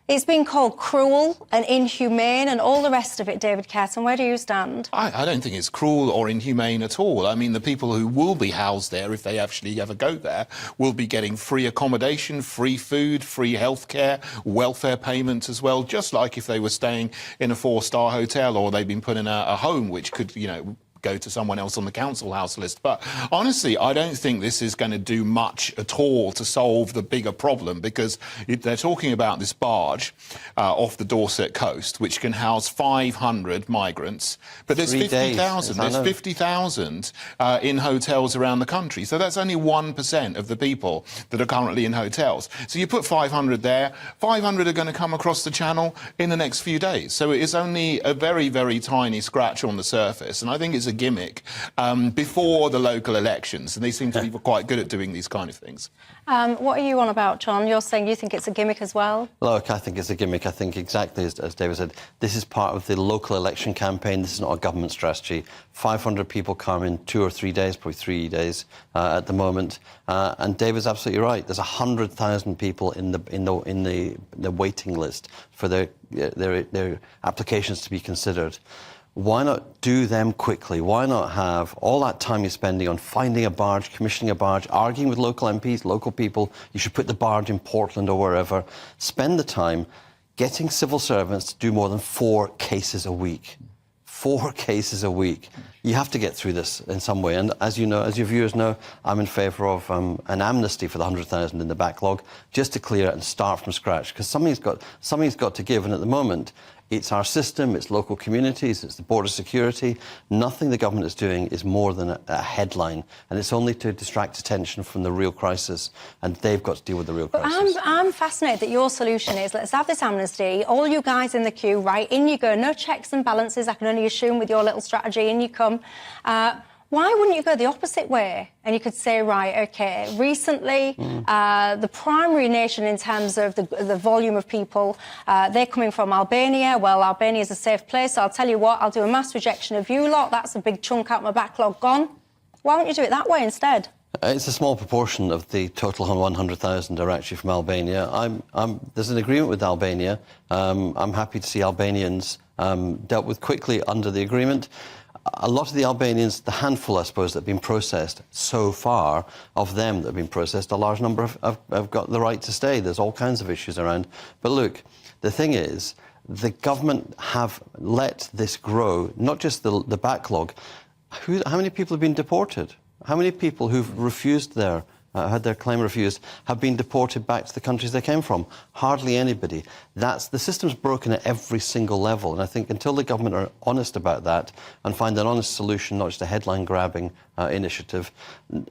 It's been called cruel and inhumane and all the rest of it, David Kurten. Where do you stand? I don't think it's cruel or inhumane at all. I mean, the people who will be housed there, if they actually ever go there, will be getting free accommodation, free food, free healthcare, welfare payments as well, just like if they were staying in a four-star hotel or they've been put in a home which could, you know, go to someone else on the council house list. But honestly, I don't think this is going to do much at all to solve the bigger problem, because they're talking about this barge off the Dorset coast, which can house 500 migrants. But there's 50,000. There's 50,000 in hotels around the country. So that's only 1% of the people that are currently in hotels. So you put 500 there, 500 are going to come across the channel in the next few days. So it's only a very, very tiny scratch on the surface. And I think it's a gimmick before the local elections, and they seem to be quite good at doing these kind of things. What are you on about, John? You're saying you think it's a gimmick as well? Look, I think it's a gimmick. I think exactly as David said, this is part of the local election campaign. This is not a government strategy. 500 people come in 2 or 3 days, probably 3 days at the moment. And David's absolutely right. There's 100,000 people in the waiting list for their applications to be considered. Why not do them quickly? Why not have all that time you're spending on finding a barge, commissioning a barge, arguing with local MPs, local people, you should put the barge in Portland or wherever. Spend the time getting civil servants to do more than 4 cases a week. 4 cases a week. You have to get through this in some way. And as you know, as your viewers know, I'm in favour of an amnesty for the 100,000 in the backlog, just to clear it and start from scratch, because something's got to give. And at the moment, it's our system, it's local communities, it's the border security. Nothing the government is doing is more than a headline, and it's only to distract attention from the real crisis, and they've got to deal with the real crisis. I'm fascinated that your solution is, let's have this amnesty, all you guys in the queue, right, in you go, no checks and balances, I can only assume with your little strategy, in you come. Why wouldn't you go the opposite way? And you could say, right, OK, recently, the primary nation in terms of the volume of people, they're coming from Albania. Well, Albania is a safe place, so I'll tell you what, I'll do a mass rejection of you lot. That's a big chunk out my backlog gone. Why won't you do it that way instead? It's a small proportion of the total 100,000 are actually from Albania. There's an agreement with Albania. I'm happy to see Albanians dealt with quickly under the agreement. A lot of the Albanians, the handful, I suppose, that have been processed so far, of them that have been processed, a large number have got the right to stay. There's all kinds of issues around. But look, the thing is, the government have let this grow, not just the backlog. How many people have been deported? How many people who've refused had their claim refused, have been deported back to the countries they came from? Hardly anybody. The system's broken at every single level, and I think until the government are honest about that and find an honest solution, not just a headline-grabbing initiative,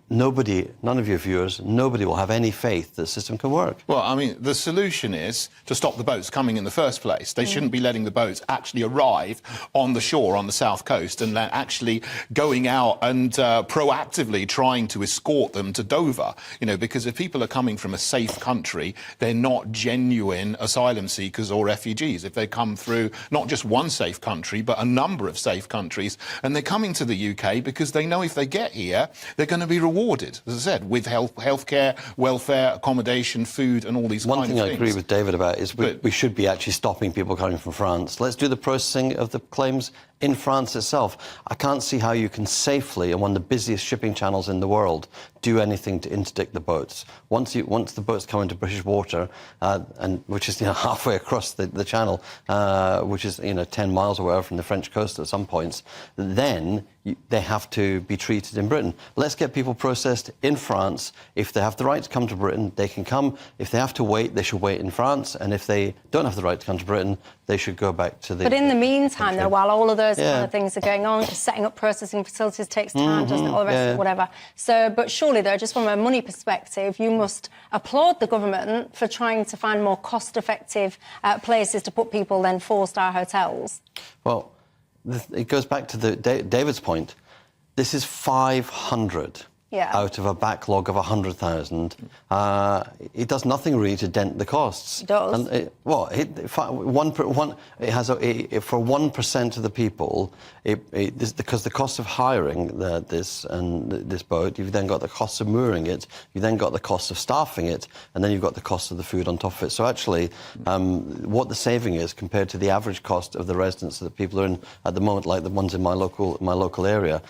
none of your viewers, nobody will have any faith that the system can work. Well, I mean, the solution is to stop the boats coming in the first place. They shouldn't be letting the boats actually arrive on the shore on the south coast and actually going out and proactively trying to escort them to Dover. You know, because if people are coming from a safe country, they're not genuine asylum seekers or refugees. If they come through not just one safe country, but a number of safe countries, and they're coming to the UK because they know if they get here, they're going to be rewarded, as I said, with healthcare, welfare, accommodation, food, and all these kind of things. One thing I agree with David about is we should be actually stopping people coming from France. Let's do the processing of the claims in France itself. I can't see how you can safely, on one of the busiest shipping channels in the world, do anything to interdict the boats. Once the boats come into British water, which is halfway across the channel, which is 10 miles or whatever from the French coast at some points, then they have to be treated in Britain. Let's get people processed in France. If they have the right to come to Britain, they can come. If they have to wait, they should wait in France. And if they don't have the right to come to Britain, they should go back to the... But in the meantime, though, while all of those kind of things are going on, just setting up processing facilities takes time, doesn't it? All the rest of it, whatever. So, but surely, though, just from a money perspective, you must applaud the government for trying to find more cost-effective places to put people than 4-star hotels. Well, it goes back to David's point. This is 500 out of a backlog of 100,000, it does nothing really to dent the costs. It does. And for 1% of the people, because the cost of hiring this boat, you've then got the cost of mooring it, you've then got the cost of staffing it, and then you've got the cost of the food on top of it. So actually, what the saving is compared to the average cost of the residents that people are in at the moment, like the ones in my local area,